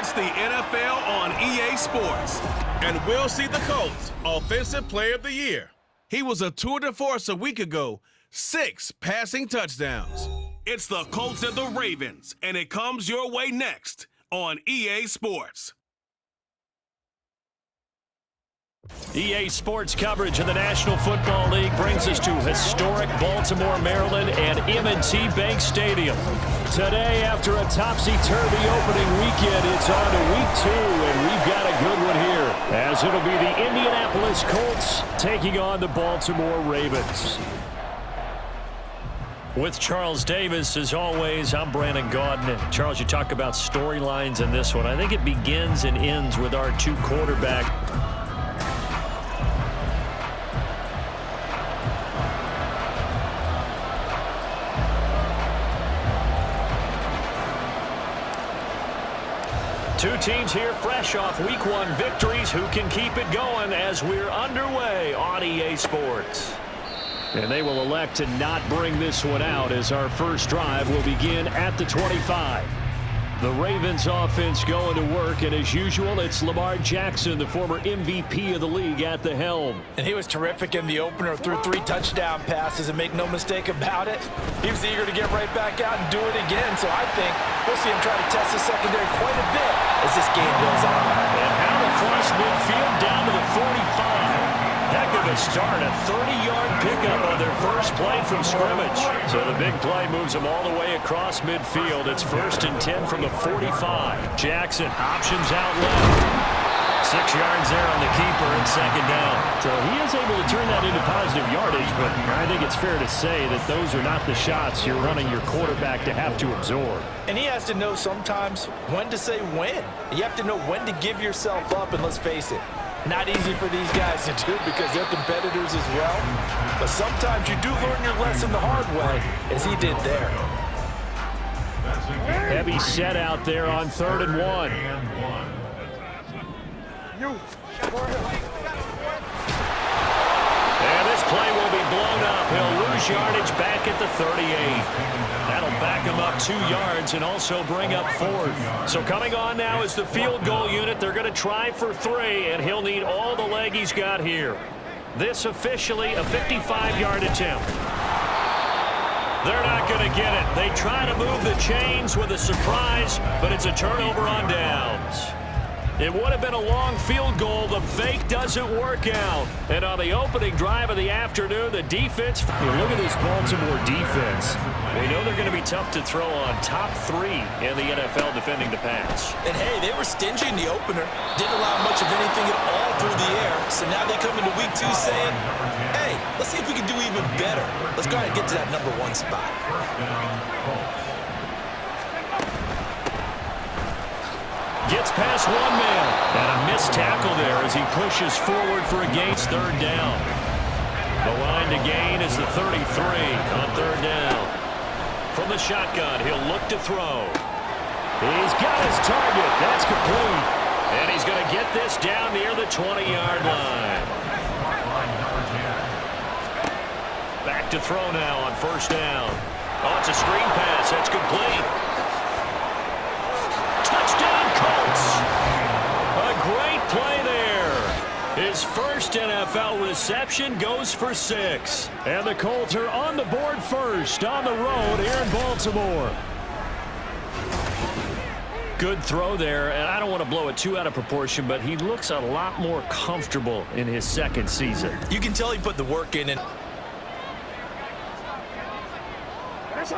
It's the NFL on EA Sports. And we'll see the Colts Offensive Player of the Year. He was a tour de force a week ago, 6 passing touchdowns. It's the Colts and the Ravens, and it comes your way next on EA Sports. EA Sports coverage of the National Football League brings us to historic Baltimore, Maryland, and M&T Bank Stadium. Today, after a topsy-turvy opening weekend, it's on to week 2, and we've got a good one here, as it'll be the Indianapolis Colts taking on the Baltimore Ravens. With Charles Davis, as always, I'm Brandon Gaudin. Charles, you talk about storylines in this one. I think it begins and ends with our 2 quarterbacks. Two teams here fresh off Week 1 victories. Who can keep it going as we're underway on EA Sports? And they will elect to not bring this one out as our first drive will begin at the 25. The Ravens offense going to work, and as usual, it's Lamar Jackson, the former MVP of the league, at the helm. And he was terrific in the opener, threw 3 touchdown passes, and make no mistake about it, he was eager to get right back out and do it again. So I think we'll see him try to test the secondary quite a bit as this game goes on. And out across midfield down to the 45. Heck of a start, a 30-yard pickup on their first play from scrimmage. So the big play moves them all the way across midfield. It's 1st and 10 from the 45. Jackson options out left. 6 yards there on the keeper and 2nd down. So he is able to turn that into positive yardage, but I think it's fair to say that those are not the shots you're running your quarterback to have to absorb. And he has to know sometimes when to say when. You have to know when to give yourself up, and let's face it, not easy for these guys to do because they're competitors as well. But sometimes you do learn your lesson the hard way, as he did there. Heavy set out there on 3rd and 1. And this play will be blown up. He'll lose yardage back at the 38. That'll back him up 2 yards and also bring up 4th. So coming on now is the field goal unit. They're going to try for 3, and he'll need all the leg he's got here. This officially a 55-yard attempt. They're not going to get it. They try to move the chains with a surprise, but it's a turnover on downs. It would have been a long field goal. The fake doesn't work out. And on the opening drive of the afternoon, the defense. Look at this Baltimore defense. We know they're going to be tough to throw on. Top 3 in the NFL defending the pass. And hey, they were stingy in the opener. Didn't allow much of anything at all through the air. So now they come into week 2 saying, hey, let's see if we can do even better. Let's go ahead and get to that number 1 spot. Gets past 1 man. And a missed tackle there as he pushes forward for a gains 3rd down. The line to gain is the 33 on 3rd down. From the shotgun, he'll look to throw. He's got his target. That's complete. And he's going to get this down near the 20-yard line. Back to throw now on 1st down. Oh, it's a screen pass. That's complete. Touchdown, Colts. A great play there. His first NFL reception goes for 6. And the Colts are on the board first on the road here in Baltimore. Good throw there, and I don't want to blow it too out of proportion, but he looks a lot more comfortable in his 2nd season. You can tell he put the work in.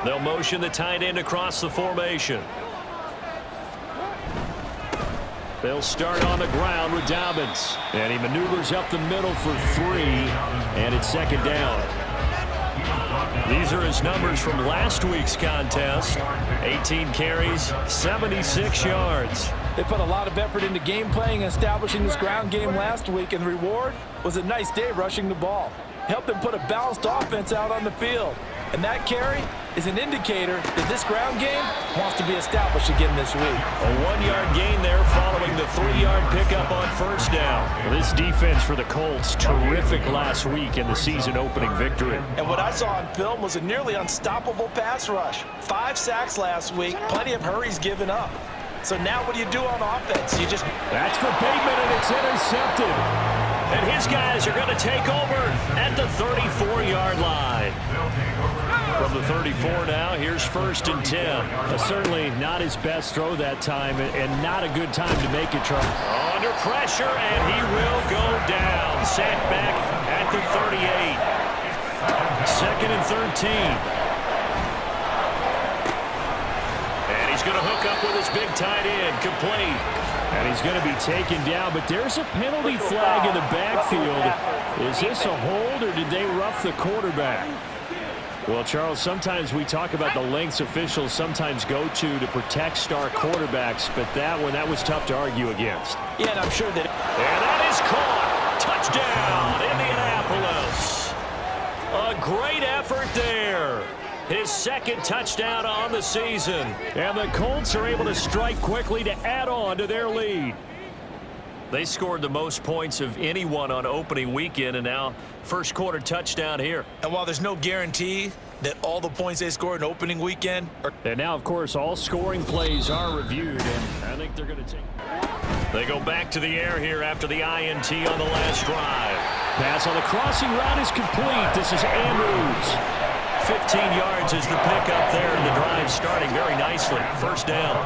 They'll motion the tight end across the formation. They'll start on the ground with Dobbins. And he maneuvers up the middle for 3. And it's 2nd down. These are his numbers from last week's contest. 18 carries, 76 yards. They put a lot of effort into game playing and establishing this ground game last week, and the reward was a nice day rushing the ball. Helped them put a balanced offense out on the field. And that carry is an indicator that this ground game wants to be established again this week. A 1-yard gain there following the 3-yard pickup on 1st down. This defense for the Colts, terrific last week in the season-opening victory. And what I saw on film was a nearly unstoppable pass rush. 5 sacks last week, plenty of hurries given up. So now what do you do on offense? You just... That's for Bateman, and it's intercepted. And his guys are going to take over at the 34-yard line. From the 34 now, here's 1st and 10. Certainly not his best throw that time, and not a good time to make it, Charles. Under pressure, and he will go down. Sacked back at the 38. 2nd and 13. And he's going to hook up with his big tight end, complete. And he's going to be taken down, but there's a penalty flag in the backfield. Is this a hold, or did they rough the quarterback? Well, Charles, sometimes we talk about the lengths officials sometimes go to protect star quarterbacks, but that was tough to argue against. Yeah, and I'm sure that... And that is caught. Touchdown, Indianapolis. A great effort there. His 2nd touchdown on the season. And the Colts are able to strike quickly to add on to their lead. They scored the most points of anyone on opening weekend, and now first quarter touchdown here. And while there's no guarantee that all the points they scored in opening weekend are... And now, of course, all scoring plays are reviewed, and I think they're going to take... They go back to the air here after the INT on the last drive. Pass on the crossing route is complete. This is Andrews. 15 yards is the pickup there, and the drive starting very nicely. 1st down.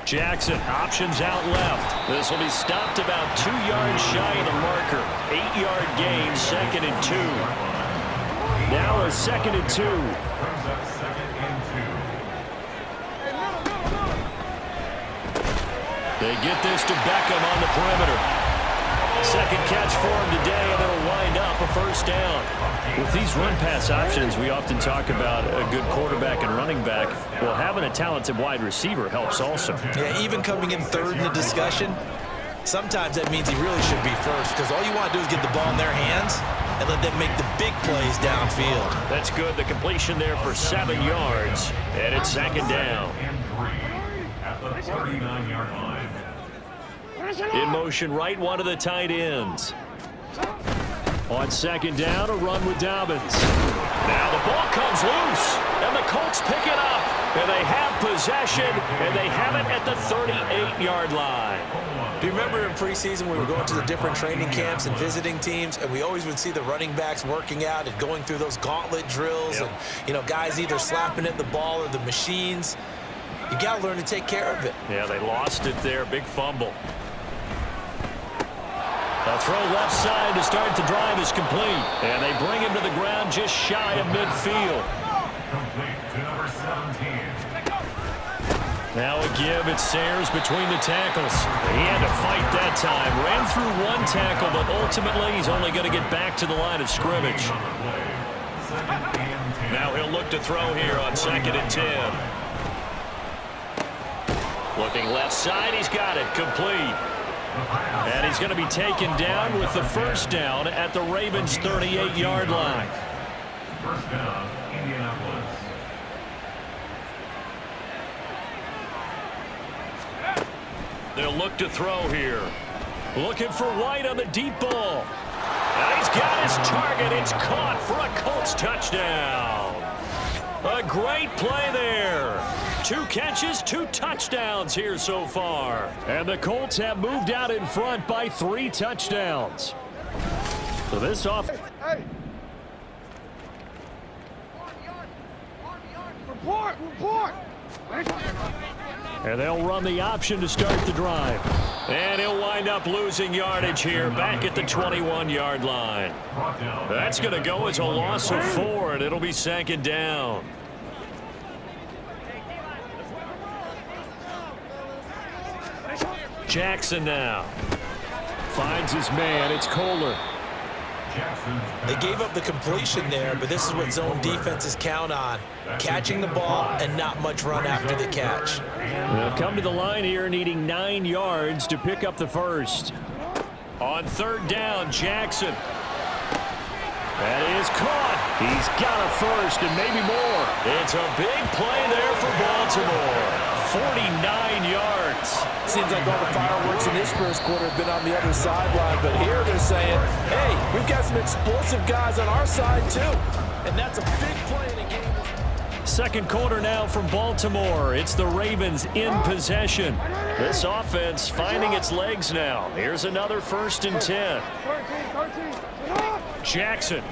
Jackson, options out left. This will be stopped about 2 yards shy of the marker. 8-yard gain, 2nd and 2. Now a 2nd and 2. They get this to Beckham on the perimeter. 2nd catch for him today, and it'll wind up a 1st down. With these run-pass options, we often talk about a good quarterback and running back. Well, having a talented wide receiver helps also. Yeah, even coming in 3rd in the discussion, sometimes that means he really should be 1st, because all you want to do is get the ball in their hands and let them make the big plays downfield. That's good. The completion there for 7 yards, and it's 2nd down. At the 39-yard line. In motion, right one of the tight ends. On 2nd down, a run with Dobbins. Now the ball comes loose, and the Colts pick it up. And they have possession, and they have it at the 38-yard line. Do you remember in preseason we were going to the different training camps and visiting teams, and we always would see the running backs working out and going through those gauntlet drills, and, you know, guys either slapping at the ball or the machines. You got to learn to take care of it. Yeah, they lost it there. Big fumble. A throw left side to start the drive is complete. And they bring him to the ground just shy of midfield. Complete to number 17. Now a give. It's Sayers between the tackles. He had to fight that time. Ran through one tackle, but ultimately he's only going to get back to the line of scrimmage. Now he'll look to throw here on 2nd and 10. Looking left side. He's got it. Complete. And he's going to be taken down with the 1st down at the Ravens' 38-yard line. 1st down, Indianapolis. They'll look to throw here. Looking for White on the deep ball. And he's got his target. It's caught for a Colts touchdown. A great play there. 2 catches, 2 touchdowns here so far. And the Colts have moved out in front by 3 touchdowns. So this off. Hey. Report. And they'll run the option to start the drive. And he'll wind up losing yardage here back at the 21-yard line. That's going to go as a loss of 4, and it'll be 2nd down. Jackson now finds his man. It's Kohler. They gave up the completion there, but this is what zone defenses count on. Catching the ball and not much run after the catch. They'll come to the line here needing 9 yards to pick up the 1st. On 3rd down, Jackson. That is caught. He's got a first and maybe more. It's a big play there for Baltimore. 49 yards. Seems like all the fireworks in this first quarter have been on the other sideline, but here they're saying, hey, we've got some explosive guys on our side too. And that's a big play in a game. Second quarter now from Baltimore. It's the Ravens in possession. This offense finding its legs now. Here's another 1st and 10. Jackson.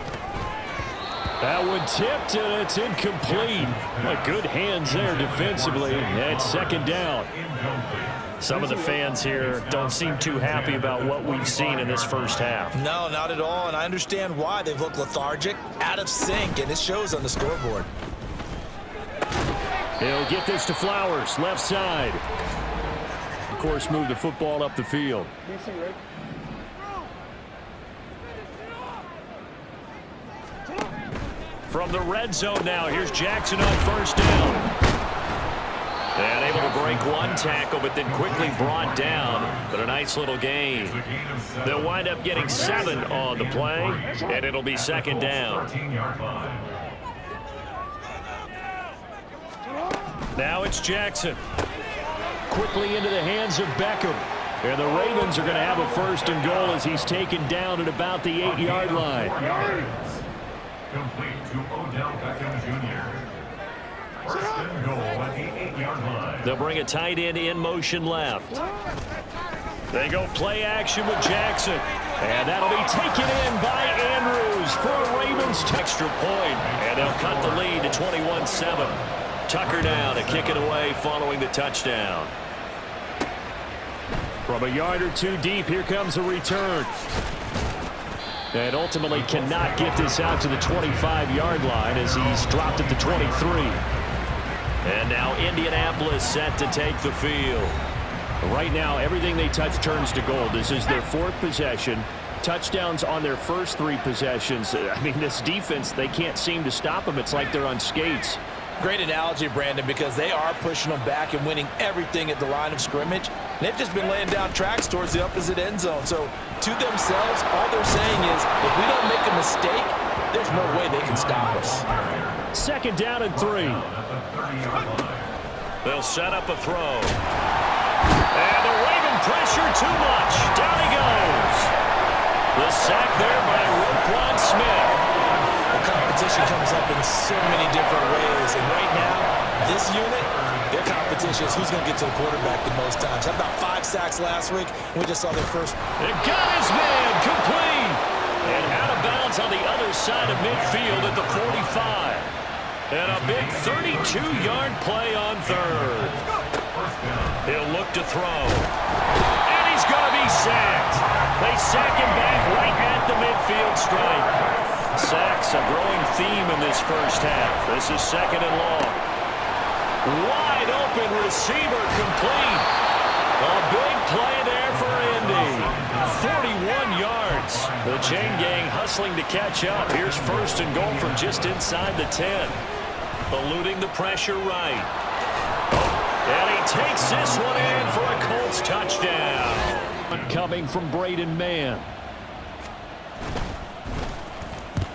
That one tipped, and it's incomplete. But good hands there defensively. It's 2nd down. Some of the fans here don't seem too happy about what we've seen in this first half. No, not at all, and I understand why. They've looked lethargic, out of sync, and it shows on the scoreboard. He'll get this to Flowers, left side. Of course, move the football up the field. From the red zone now, here's Jackson on 1st down. And able to break one tackle, but then quickly brought down. But a nice little gain. They'll wind up getting 7 on the play, and it'll be 2nd down. Now it's Jackson. Quickly into the hands of Beckham. And the Ravens are going to have a 1st and goal as he's taken down at about the 8-yard line. Complete to Odell Beckham Jr. 1st and goal at the 8-yard line. They'll bring a tight end in motion left. They go play action with Jackson. And that'll be taken in by Andrews for a Ravens extra point. And they'll cut the lead to 21-7. Tucker now to kick it away following the touchdown. From a yard or two deep, here comes a return. And ultimately cannot get this out to the 25-yard line as he's dropped at the 23. And now Indianapolis set to take the field. Right now, everything they touch turns to gold. This is their 4th possession. Touchdowns on their first 3 possessions. I mean, this defense, they can't seem to stop them. It's like they're on skates. Great analogy, Brandon, because they are pushing them back and winning everything at the line of scrimmage. They've just been laying down tracks towards the opposite end zone. So to themselves, all they're saying is, if we don't make a mistake, there's no way they can stop us. 2nd down and 3. They'll set up a throw. And the Raven pressure too much. Down he goes. The sack there by Roquan Smith. The competition comes up in so many different ways. And right now, this unit, their competition is who's going to get to the quarterback the most times. Had about 5 sacks last week. We just saw their first. It got his man complete. And out of bounds on the other side of midfield at the 45. And a big 32-yard play on 3rd. He'll look to throw. And he's going to be sacked. They sack him back right at the midfield stripe. Sacks a growing theme in this first half. This is 2nd and long. Wide open receiver complete. A big play there for Indy. 41 yards. The chain gang hustling to catch up. Here's 1st and goal from just inside the 10. Eluding the pressure right. And he takes this one in for a Colts touchdown. Coming from Braden Mann.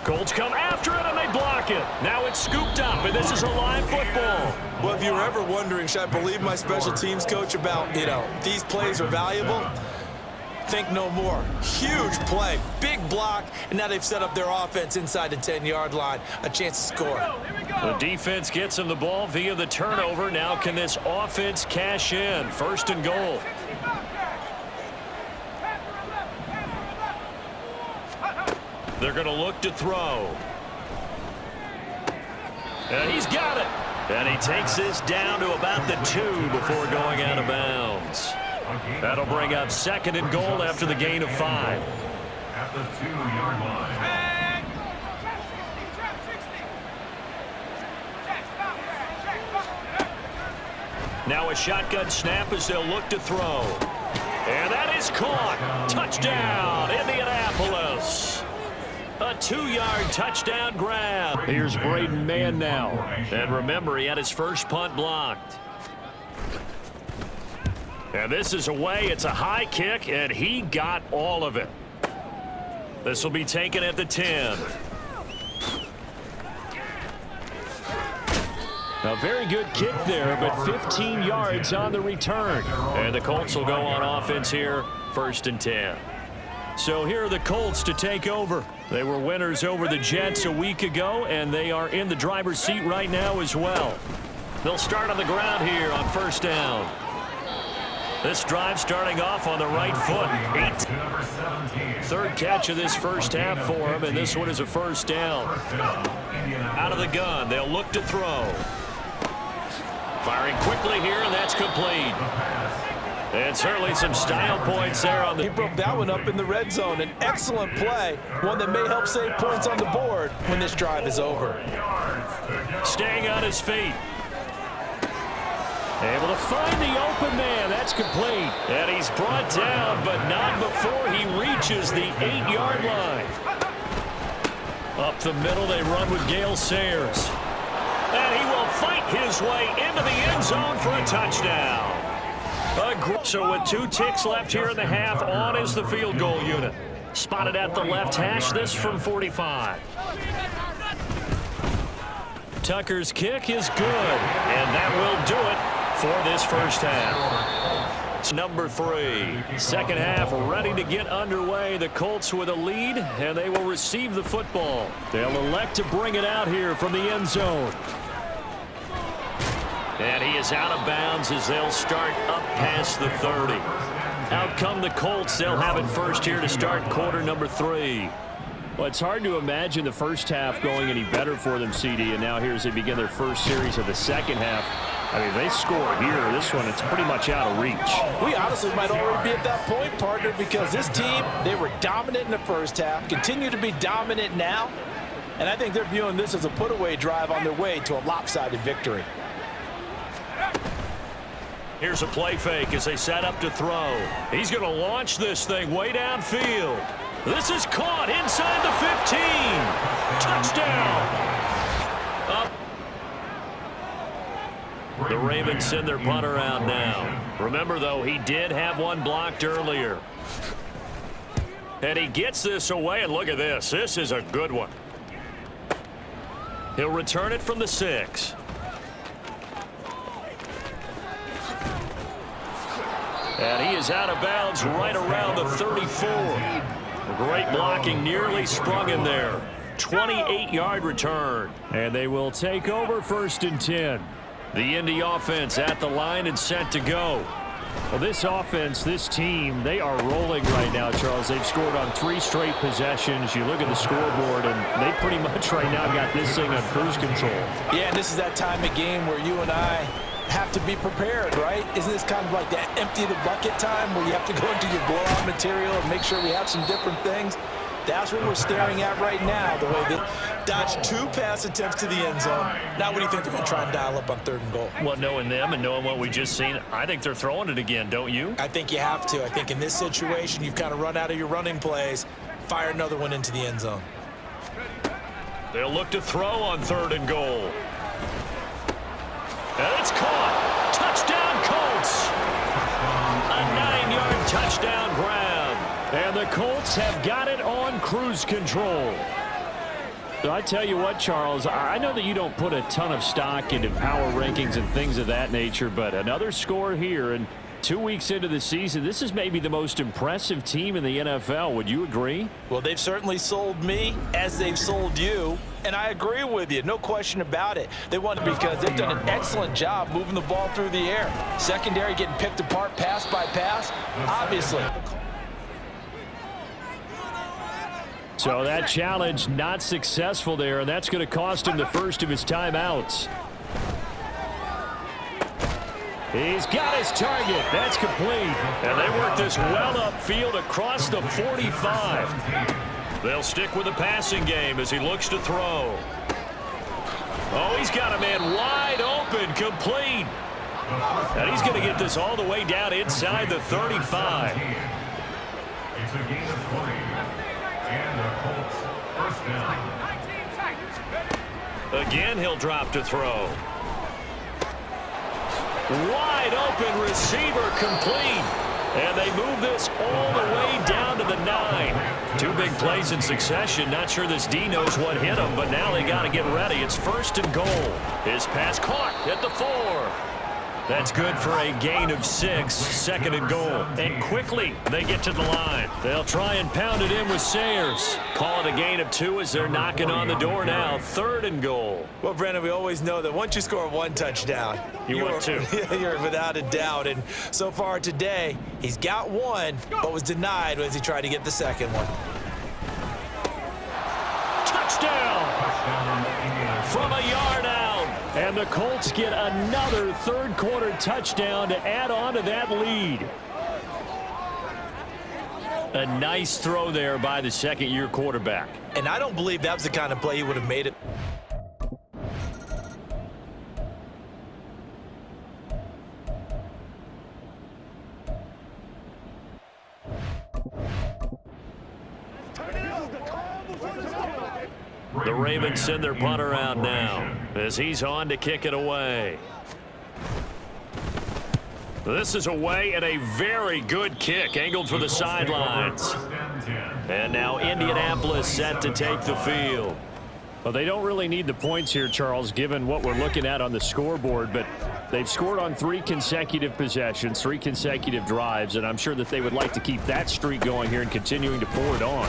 Colts come after it, and they block it. Now it's scooped up, and this is a live football. Well, if you were ever wondering, should I believe my special teams coach about, these plays are valuable? Think no more. Huge play, big block, and now they've set up their offense inside the 10-yard line. A chance to score. The defense gets him the ball via the turnover. Now can this offense cash in? 1st and goal. They're going to look to throw. And he's got it. And he takes this down to about the 2 before going out of bounds. That'll bring up 2nd and goal after the gain of 5. At the 2-yard line. Now a shotgun snap as they'll look to throw. And that is caught. Touchdown, Indianapolis. A 2-yard touchdown grab. Here's Braden Mann now. And remember, he had his first punt blocked. And this is away. It's a high kick, and he got all of it. This will be taken at the 10. A very good kick there, but 15 yards on the return. And the Colts will go on offense here, 1st and 10. So here are the Colts to take over. They were winners over the Jets a week ago, and they are in the driver's seat right now as well. They'll start on the ground here on 1st down. This drive starting off on the right foot. 3rd catch of this first half for him, and this one is a 1st down. Out of the gun, they'll look to throw. Firing quickly here, and that's complete. And certainly some style points there on the... He broke that one up in the red zone. An excellent play, one that may help save points on the board when this drive is over. Staying on his feet. Able to find the open man. That's complete. And he's brought down, but not before he reaches the 8-yard line. Up the middle, they run with Gale Sayers. And he will fight his way into the end zone for a touchdown. So with 2 ticks left here in the half, on is the field goal unit. Spotted at the left hash, this from 45. Tucker's kick is good, and that will do it for this first half. It's number 3. Second half ready to get underway. The Colts with a lead, and they will receive the football. They'll elect to bring it out here from the end zone. And he is out of bounds as they'll start up past the 30. Out come the Colts. They'll have it first here to start quarter number 3. Well, it's hard to imagine the first half going any better for them, CD, and now here as they begin their first series of the second half. I mean, they score here. This one, it's pretty much out of reach. We honestly might already be at that point, partner, because this team, they were dominant in the first half, continue to be dominant now, and I think they're viewing this as a put-away drive on their way to a lopsided victory. Here's a play fake as they set up to throw. He's going to launch this thing way downfield. This is caught inside the 15. Touchdown. Up. The Ravens send their punter out now. Remember, though, he did have one blocked earlier. And he gets this away, and look at this. This is a good one. He'll return it from the 6. And he is out of bounds right around the 34. Great blocking, nearly sprung him there. 28-yard return. And they will take over 1st and 10. The Indy offense at the line and set to go. Well, this offense, this team, they are rolling right now, Charles. They've scored on 3 straight possessions. You look at the scoreboard, and they pretty much right now got this thing on cruise control. Yeah, and this is that time of game where you and I have to be prepared, right? Isn't this kind of like that empty the bucket time where you have to go into your blowout material and make sure we have some different things? That's what we're staring at right now, the way they dodged 2 pass attempts to the end zone. Now what do you think they're going to try and dial up on 3rd and goal? Well, knowing them and knowing what we just seen, I think they're throwing it again, don't you? I think you have to. I think in this situation, you've kind of run out of your running plays. Fire another one into the end zone. They'll look to throw on 3rd and goal. And it's caught. Touchdown, Colts. A 9-yard touchdown grab. And the Colts have got it on cruise control. So I tell you what, Charles, I know that you don't put a ton of stock into power rankings and things of that nature, but another score here, and 2 weeks into the season, this is maybe the most impressive team in the NFL. Would you agree? Well, they've certainly sold me as they've sold you, and I agree with you. No question about it. They won because they've done an excellent job moving the ball through the air. Secondary getting picked apart pass by pass, obviously. So that challenge not successful there, and that's going to cost him the first of his timeouts. He's got his target. That's complete. And they work this well upfield across the 45. They'll stick with the passing game as he looks to throw. Oh, he's got a man wide open, complete. And he's going to get this all the way down inside the 35. It's a gain of 20. And the Colts first down. Again, he'll drop to throw. Wide open receiver, complete. And they move this all the way down to the 9. Two big plays in succession. Not sure this D knows what hit him, but now they got to get ready. It's 1st and goal. His pass caught at the 4. That's good for a gain of 6, 2nd and goal. And quickly, they get to the line. They'll try and pound it in with Sayers. Call it a gain of 2 as they're knocking on the door now. 3rd and goal. Well, Brandon, we always know that once you score 1 touchdown, want 2. You're without a doubt. And so far today, he's got 1, but was denied as he tried to get the 2nd one. Touchdown! From a yard out. And the Colts get another third-quarter touchdown to add on to that lead. A nice throw there by the second-year quarterback. And I don't believe that was the kind of play he would have made it. The Ravens send their punter out now as he's on to kick it away. This is away and a very good kick angled for the sidelines. And now Indianapolis set to take the field. Well, they don't really need the points here, Charles, given what we're looking at on the scoreboard, but they've scored on 3 consecutive possessions, 3 consecutive drives, and I'm sure that they would like to keep that streak going here and continuing to pour it on.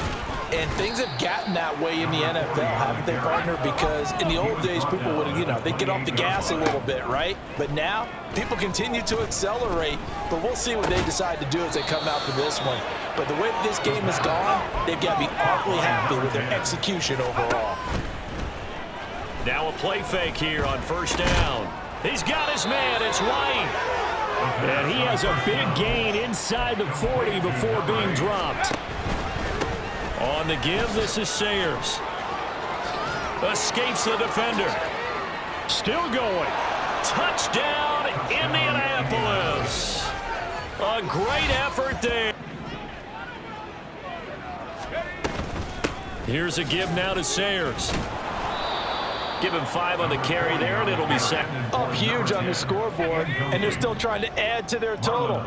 And things have gotten that way in the NFL, haven't they, partner? Because in the old days, people would, they'd get off the gas a little bit, right? But now, people continue to accelerate, but we'll see what they decide to do as they come out for this one. But the way this game has gone, they've got to be awfully happy with their execution overall. Now a play fake here on 1st down. He's got his man. It's White. And he has a big gain inside the 40 before being dropped. On the give, this is Sayers. Escapes the defender. Still going. Touchdown, Indianapolis. A great effort there. Here's a give now to Sayers. Give him 5 on the carry there, and it'll be second. Up huge on the scoreboard, and they're still trying to add to their total.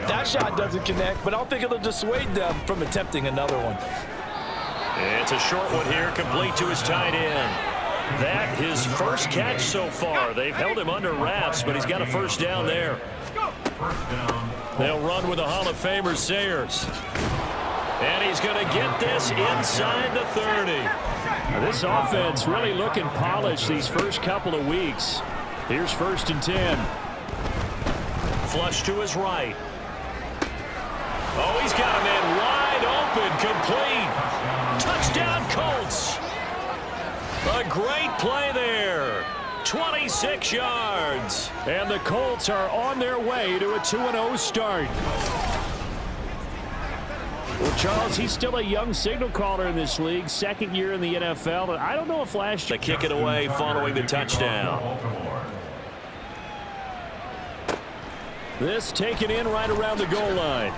That shot doesn't connect, but I don't think it'll dissuade them from attempting another one. It's a short one here, complete to his tight end. That his first catch so far. They've held him under wraps, but he's got a 1st down there. They'll run with the Hall of Famer Sayers. And he's going to get this inside the 30. This offense really looking polished these first couple of weeks. Here's 1st and 10. Flush to his right. Oh, he's got a man wide open, complete. Touchdown, Colts. A great play there. 26 yards. And the Colts are on their way to a 2-0 start. Well, Charles, he's still a young signal caller in this league, 2nd year in the NFL. And I don't know if last year. They kick it away following the touchdown. This taken in right around the goal line.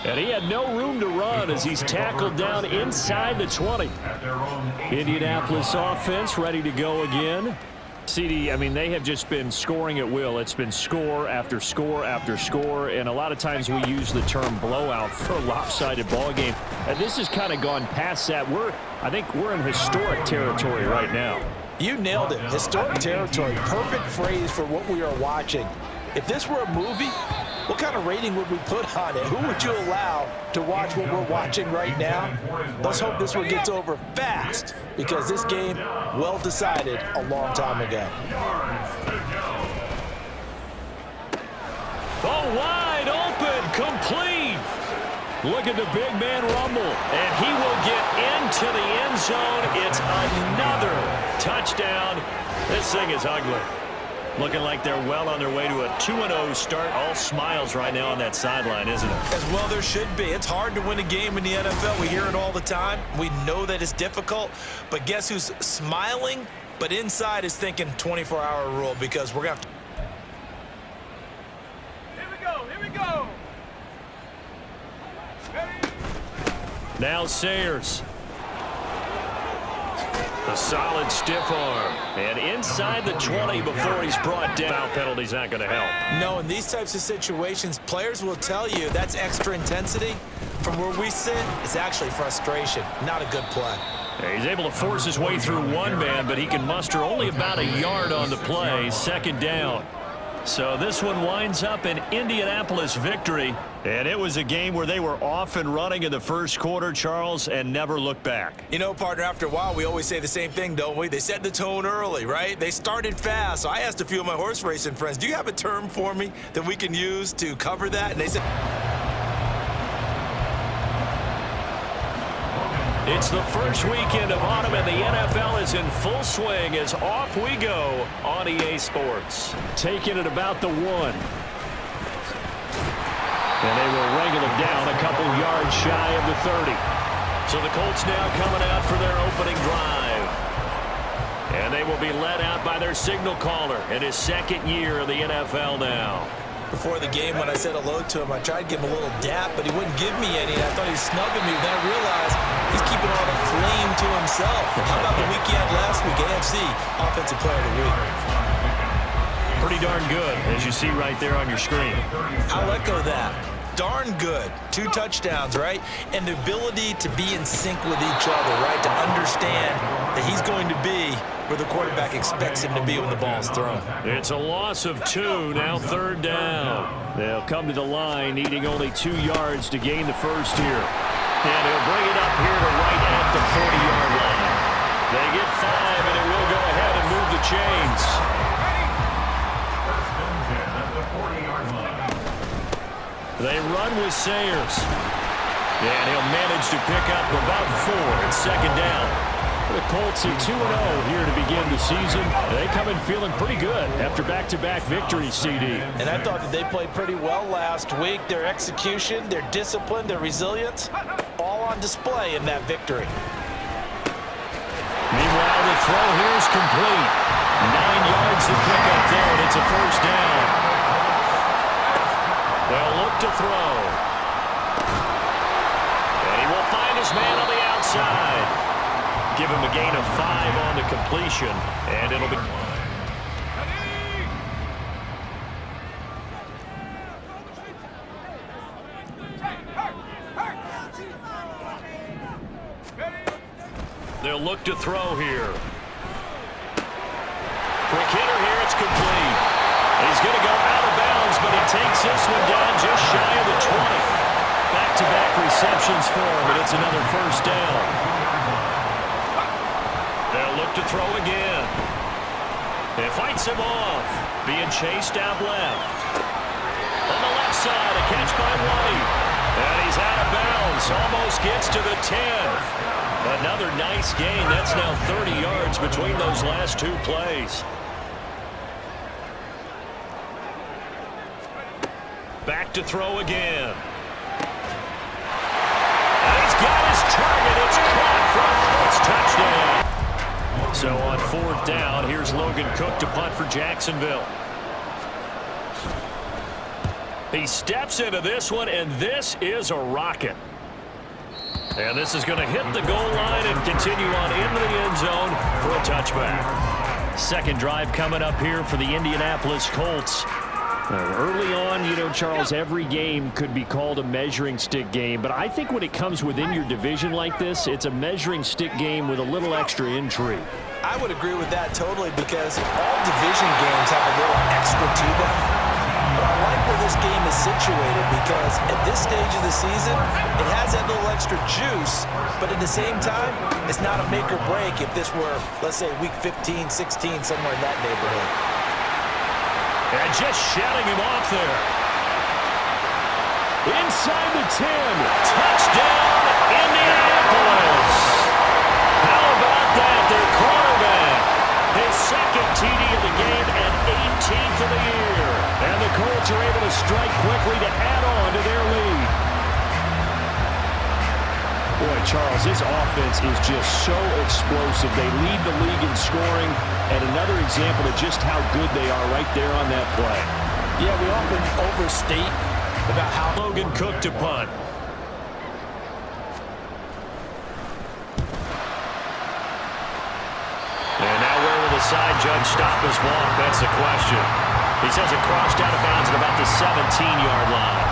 And he had no room to run as he's tackled down inside the 20. Indianapolis offense ready to go again. CD, I mean, they have just been scoring at will. It's been score after score after score, and a lot of times we use the term blowout for a lopsided ball game. And this has kind of gone past that. I think we're in historic territory right now. You nailed it. Historic territory. Perfect phrase for what we are watching. If this were a movie, what kind of rating would we put on it? Who would you allow to watch what we're watching right now? Let's hope this one gets over fast, because this game, well decided a long time ago. Oh, wide open, complete. Look at the big man rumble. And he will get into the end zone. It's another touchdown. This thing is ugly. Looking like they're well on their way to a 2-0 start. All smiles right now on that sideline, isn't it? As well there should be. It's hard to win a game in the NFL. We hear it all the time. We know that it's difficult. But guess who's smiling? But inside is thinking 24-hour rule, because we're going to have to. Here we go. Now Sayers. A solid stiff arm. And inside the 20 before he's brought down. Foul penalty's not going to help. No, in these types of situations, players will tell you that's extra intensity. From where we sit, it's actually frustration. Not a good play. He's able to force his way through one man, but he can muster only about a yard on the play. Second down. So this one winds up an Indianapolis victory. And it was a game where they were off and running in the first quarter, Charles, and never looked back. You know, partner, after a while, we always say the same thing, don't we? They set the tone early, right? They started fast. So I asked a few of my horse racing friends, do you have a term for me that we can use to cover that? And they said... It's the first weekend of autumn, and the NFL is in full swing as off we go on EA Sports. Taking it about the 1. And they will wrangle him down a couple yards shy of the 30. So the Colts now coming out for their opening drive. And they will be led out by their signal caller in his second year of the NFL now. Before the game, when I said hello to him, I tried to give him a little dap, but he wouldn't give me any. And I thought he was snubbing me. Then I realized he's keeping all the flame to himself. How about the week he had last week? AFC Offensive Player of the Week. Pretty darn good, as you see right there on your screen. I'll echo that. Darn good. 2 touchdowns, right? And the ability to be in sync with each other, right? To understand that he's going to be where the quarterback expects him to be when the ball's thrown. It's a loss of 2, now third down. They'll come to the line, needing only 2 yards to gain the first here. And he'll bring it up here to right at the 40-yard line. They get 5, and it will go ahead and move the chains. They run with Sayers. And he'll manage to pick up about 4 at second down. The Colts are 2-0 here to begin the season. They come in feeling pretty good after back-to-back victories, CD. And I thought that they played pretty well last week. Their execution, their discipline, their resilience, all on display in that victory. Meanwhile, the throw here is complete. 9 yards to pick up there, and it's a first down. They'll look to throw. And he will find his man on the outside. Give him a gain of 5 on the completion, and it'll be... They'll look to throw here. Quick hitter here, it's complete. He's going to go out of bounds, but he takes this one down just shy of the 20. Back-to-back receptions for him, and it's another first down. They'll look to throw again. It fights him off. Being chased out left. On the left side, a catch by White. And he's out of bounds. Almost gets to the 10. Another nice gain. That's now 30 yards between those last 2 plays. Back to throw again. And he's got his target. It's caught for a Colts touchdown. So on 4th down, here's Logan Cook to punt for Jacksonville. He steps into this one, and this is a rocket. And this is going to hit the goal line and continue on into the end zone for a touchback. Second drive coming up here for the Indianapolis Colts. Early on, you know, Charles, every game could be called a measuring stick game, but I think when it comes within your division like this, it's a measuring stick game with a little extra intrigue. I would agree with that totally because all division games have a little extra to them. But I like where this game is situated because at this stage of the season, it has that little extra juice, but at the same time, it's not a make or break if this were, let's say, week 15, 16, somewhere in that neighborhood. And just shutting him off there. Inside the 10. Touchdown, Indianapolis. How about that? Their quarterback. His second TD of the game and 18th of the year. And the Colts are able to strike quickly to add on to their lead. Boy, Charles, this offense is just so explosive. They lead the league in scoring, and another example of just how good they are right there on that play. Yeah, we often overstate about how Logan Cook to punt. decide Judge stop his walk? That's the question. He says it crossed out of bounds at about the 17-yard line.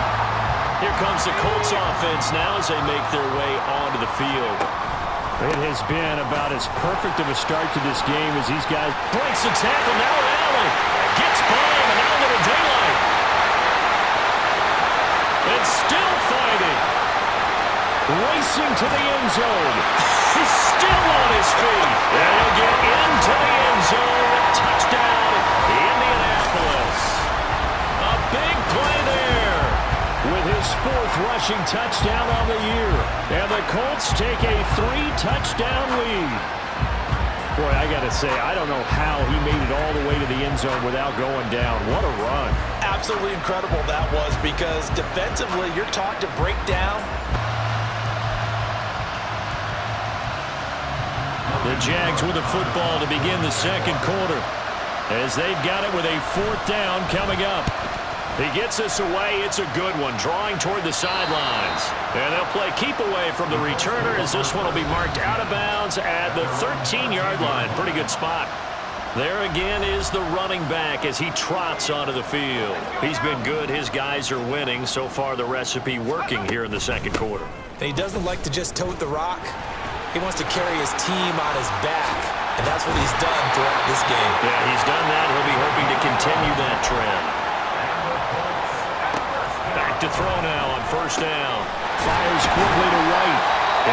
Here comes the Colts offense now as they make their way onto the field. It has been about as perfect of a start to this game as these guys. Breaks the tackle, now Allen gets by him, and now a little daylight. And still fighting. Racing to the end zone. He's still on his feet. And he'll get into the end zone. Touchdown, Indianapolis. A big play there. With his 4th rushing touchdown on the year. And the Colts take a 3-touchdown lead. Boy, I got to say, I don't know how he made it all the way to the end zone without going down. What a run. Absolutely incredible that was, because defensively, you're taught to break down. The Jags with the football to begin the second quarter, as they've got it with a 4th down coming up. He gets this away. It's a good one, drawing toward the sidelines. And they'll play keep away from the returner, as this one will be marked out of bounds at the 13-yard line. Pretty good spot. There again is the running back as he trots onto the field. He's been good. His guys are winning. So far, the recipe working here in the second quarter. And he doesn't like to just tote the rock. He wants to carry his team on his back, and that's what he's done throughout this game. Yeah, he's done that. He'll be hoping to continue that trend. Back to throw now on 1st down. Fires quickly to right.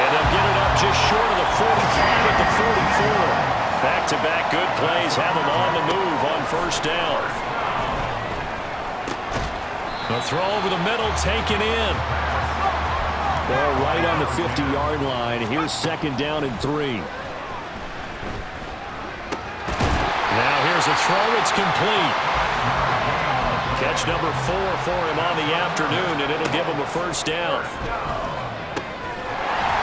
And they'll get it up just short of the 45 at the 44. Back-to-back good plays have him on the move on 1st down. The throw over the middle, taken in. Ball right on the 50-yard line. Here's 2nd down and 3. Now here's a throw. It's complete. Catch number 4 for him on the afternoon, and it'll give him a 1st down.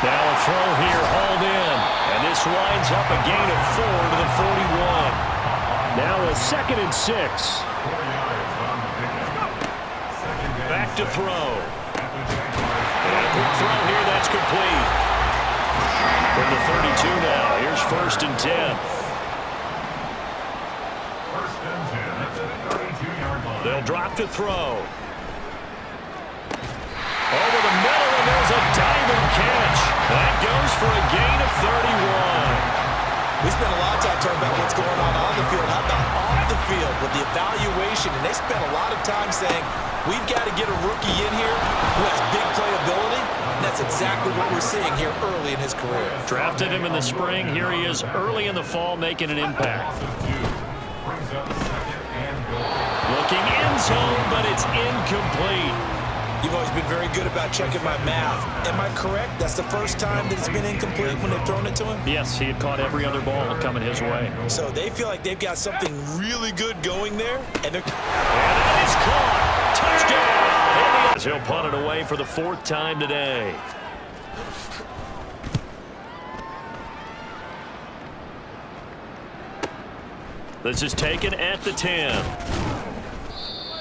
Now a throw here, hauled in. And this winds up a gain of 4 to the 41. Now a 2nd and 6. Back to throw. And a quick throw here, that's complete. From the 32 now, here's 1st and 10. They'll drop to throw. Over the middle, and there's a diving catch. That goes for a gain of 31. We spent a lot of time talking about what's going on the field. How about off the field with the evaluation? And they spent a lot of time saying, we've got to get a rookie in here who has big playability. And that's exactly what we're seeing here early in his career. Drafted him in the spring. Here he is early in the fall making an impact. Looking end zone, but it's incomplete. You've always been very good about checking my math. Am I correct? That's the first time that it's been incomplete when they've thrown it to him? Yes, he had caught every other ball coming his way. So they feel like they've got something really good going there. And that is caught. Touchdown. As he'll punt it away for the 4th time today. This is taken at the 10.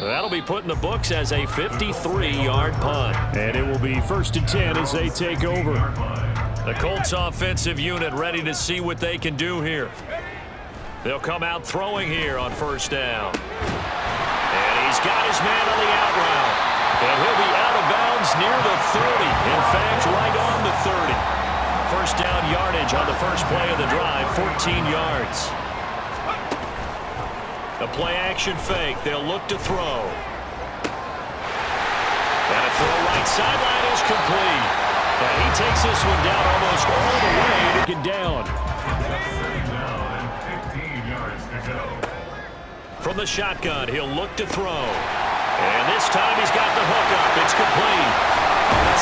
That'll be put in the books as a 53-yard punt. And it will be 1st and 10 as they take over. The Colts offensive unit ready to see what they can do here. They'll come out throwing here on 1st down. And he's got his man on the out route. And he'll be out of bounds near the 30. In fact, right on the 30. 1st down yardage on the first play of the drive, 14 yards. A play-action fake. They'll look to throw. And a throw right sideline is complete. And he takes this one down almost all the way to get down. From the shotgun, he'll look to throw. And this time he's got the hook up. It's complete.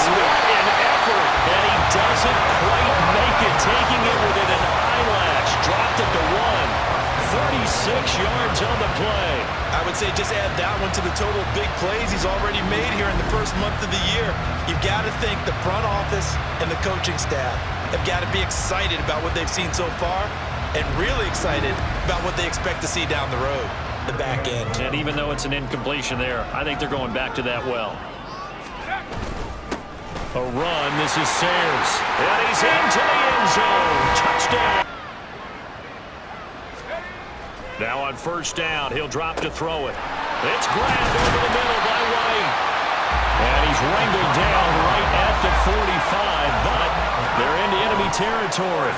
What an effort. And he doesn't quite make it, taking it within an eyelash. Dropped at the 1. 36 yards on the play. I would say just add that one to the total big plays he's already made here in the first month of the year. You've got to think the front office and the coaching staff have got to be excited about what they've seen so far and really excited about what they expect to see down the road, the back end. And even though it's an incompletion there, I think they're going back to that well. A run. This is Sayers. And he's into the end zone. Touchdown. Now on first down, he'll drop to throw it. It's grabbed over the middle by White. And he's wrangled down right at the 45, but they're into enemy territory.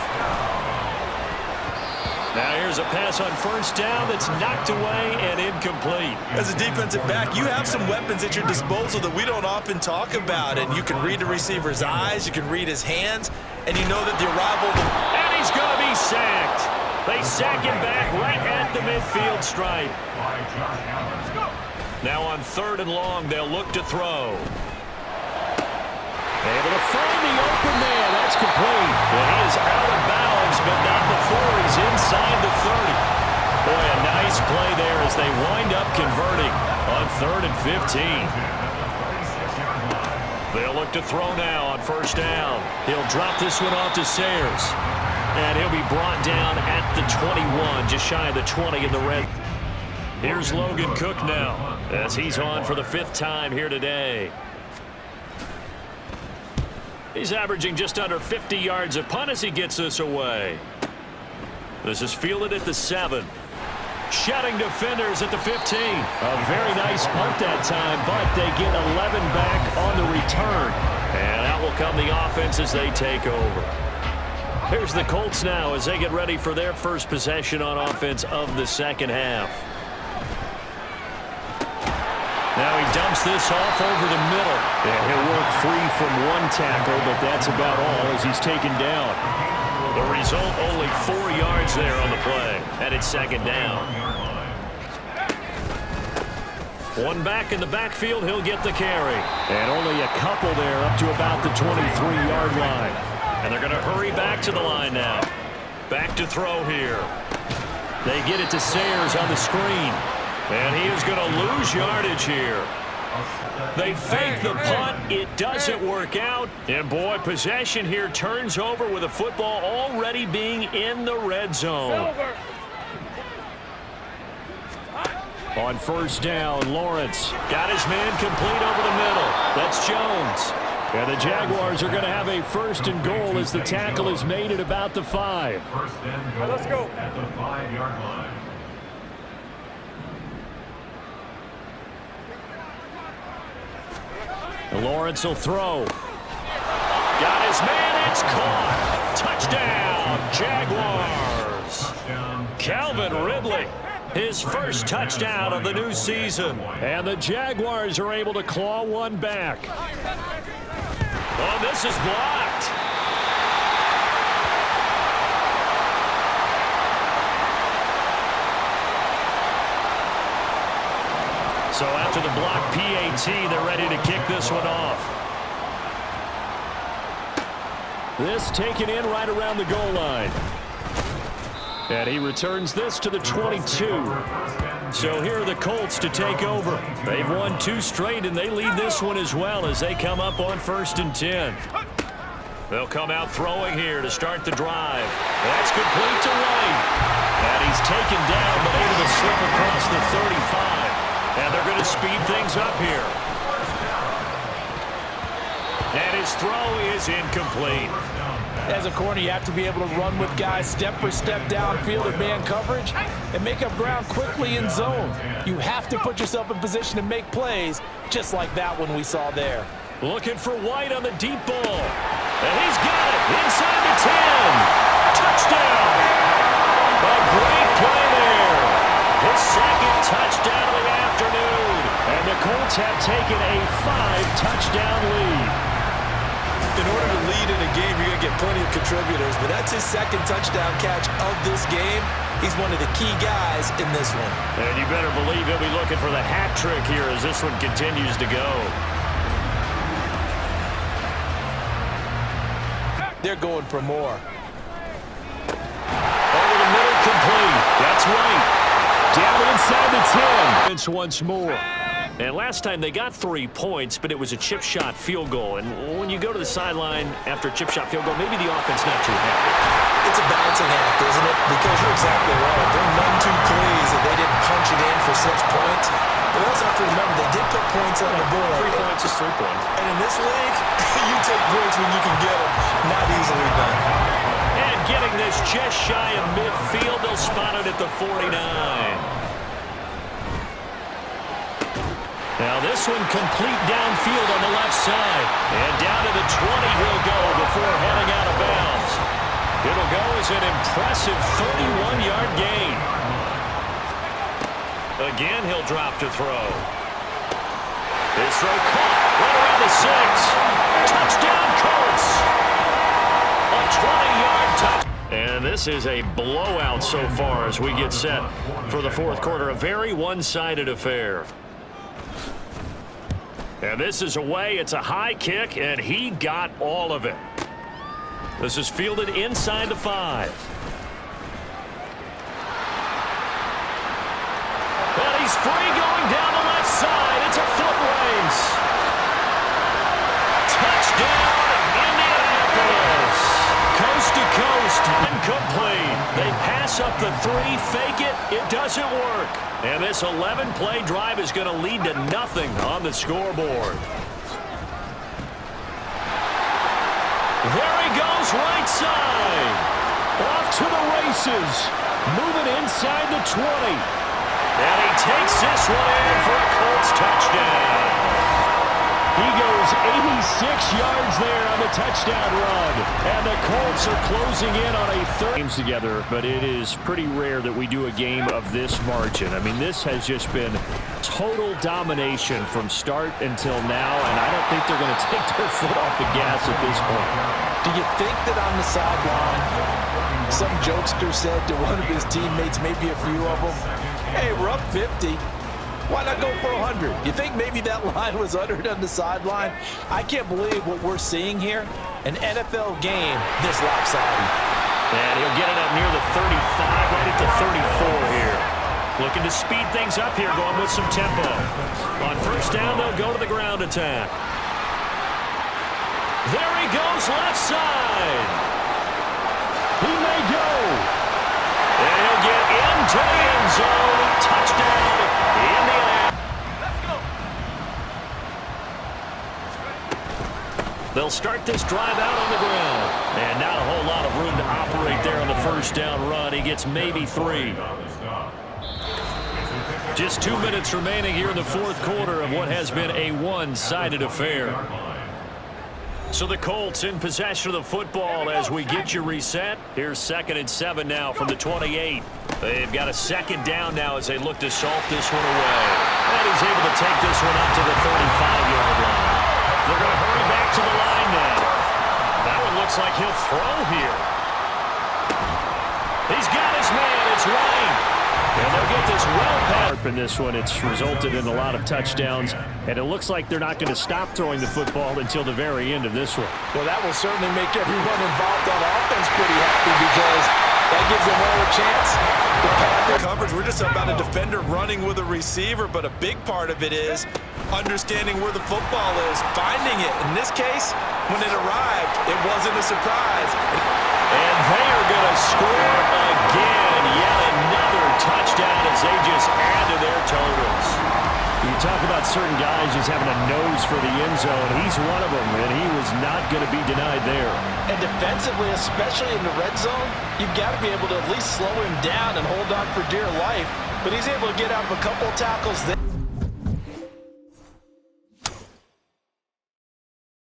Now here's a pass on first down that's knocked away and incomplete. As a defensive back, you have some weapons at your disposal that we don't often talk about. And you can read the receiver's eyes, you can read his hands, and you know that the arrival... And he's going to be sacked. They sack him back right at the midfield stripe. Now on third and long, they'll look to throw. Able to find the open man. That's complete. Well, he is out of bounds, but not before he's inside the 30. Boy, a nice play there as they wind up converting on 3rd and 15. They'll look to throw now on first down. He'll drop this one off to Sayers. And he'll be brought down at the 21, just shy of the 20 in the red. Here's Logan Cook now as he's on for the 5th time here today. He's averaging just under 50 yards a punt as he gets this away. This is fielded at the 7. Shutting defenders at the 15. A very nice punt that time, but they get 11 back on the return. And out will come the offense as they take over. Here's the Colts now as they get ready for their first possession on offense of the second half. Now he dumps this off over the middle. Yeah, he'll work free from one tackle, but that's about all as he's taken down. The result, only 4 yards there on the play, and it's second down. One back in the backfield, he'll get the carry. And only a couple there up to about the 23-yard line. And they're going to hurry back to the line now. Back to throw here. They get it to Sayers on the screen. And he is going to lose yardage here. They fake the punt. It doesn't work out. And, boy, possession here turns over with a football already being in the red zone. On first down, Lawrence got his man complete over the middle. That's Jones. And the Jaguars are going to have a 1st and goal as the tackle is made at about the 5. First and goal. Let's go. At the 5-yard line. Lawrence will throw. Got his man. It's caught. Touchdown, Jaguars. Calvin Ridley. His first touchdown of the new season. And the Jaguars are able to claw one back. Oh, this is blocked. So after the block PAT, they're ready to kick this one off. This taken in right around the goal line. And he returns this to the 22. So here are the Colts to take over. They've won 2 straight, and they lead this one as well as they come up on 1st and 10. They'll come out throwing here to start the drive. That's complete to White. And he's taken down, but able to slip across the 35. And they're going to speed things up here. And his throw is incomplete. As a corner, you have to be able to run with guys step for step downfield in man coverage and make up ground quickly in zone. You have to put yourself in position to make plays, just like that one we saw there. Looking for White on the deep ball. And he's got it inside the 10. Touchdown. A great play there. His second touchdown of the afternoon. And the Colts have taken a 5-touchdown lead. In order to lead in a game, you're going to get plenty of contributors, but that's his second touchdown catch of this game. He's one of the key guys in this one. And you better believe he'll be looking for the hat trick here as this one continues to go. They're going for more. Over the middle, complete. That's right. Down inside the 10. It's once more. And last time they got 3 points, but it was a chip shot field goal. And when you go to the sideline after a chip shot field goal, maybe the offense not too happy. It's a balancing act, isn't it? Because you're exactly right. They're none too pleased that they didn't punch it in for 6 points. But we also have to remember they did put points on the board. 3 points is 3 points. And in this league, you take points when you can get them. Not easily done. And getting this just shy of midfield, they'll spot it at the 49. Now this one complete downfield on the left side. And down to the 20 he'll go before heading out of bounds. It'll go as an impressive 31-yard gain. Again, he'll drop to throw. His throw caught right around the 6. Touchdown, Colts. A 20-yard touch. And this is a blowout so far as we get set for the fourth quarter. A very one-sided affair. And this is away. It's a high kick, and he got all of it. This is fielded inside the 5. And he's free going down the left side. It's a foot race. Touchdown, Indianapolis. Coast to coast, incomplete. They pass up the 3, fake it. It doesn't work. And this 11-play drive is going to lead to nothing on the scoreboard. There he goes, right side. Off to the races. Moving inside the 20. And he takes this one in for a Colts touchdown. He goes 86 yards there on the touchdown run. And the Colts are closing in on a third. Games together, but it is pretty rare that we do a game of this margin. I mean, this has just been total domination from start until now, and I don't think they're going to take their foot off the gas at this point. Do you think that on the sideline, some jokester said to one of his teammates, maybe a few of them, hey, we're up 50. Why not go for 100? You think maybe that line was uttered on the sideline? I can't believe what we're seeing here. An NFL game this lopsided. And he'll get it up near the 35, right at the 34 here. Looking to speed things up here, going with some tempo. On first down, they'll go to the ground attack. There he goes, left side. He may go. And he'll get into the end zone. Touchdown, Indiana. Let's go. They'll start this drive out on the ground. And not a whole lot of room to operate there on the first down run. He gets maybe 3. Just 2 minutes remaining here in the fourth quarter of what has been a one-sided affair. So the Colts in possession of the football as we get you reset. Here's 2nd and 7 now from the 28. They've got a second down now as they look to salt this one away. And he's able to take this one up to the 35-yard line. They're going to hurry back to the line now. That one looks like he'll throw here. He's got his man. It's Wayne. And they'll get this well past. In this one, it's resulted in a lot of touchdowns, and it looks like they're not going to stop throwing the football until the very end of this one. Well, that will certainly make everyone involved on offense pretty happy because that gives them all a chance to pad their coverage. We're just about a defender running with a receiver, but a big part of it is understanding where the football is, finding it. In this case, when it arrived, it wasn't a surprise. And they are going to score again. Yet another touchdown as they just add to their totals. You talk about certain guys just having a nose for the end zone. He's one of them, and he was not going to be denied there. And defensively, especially in the red zone, you've got to be able to at least slow him down and hold on for dear life. But he's able to get out of a couple of tackles there.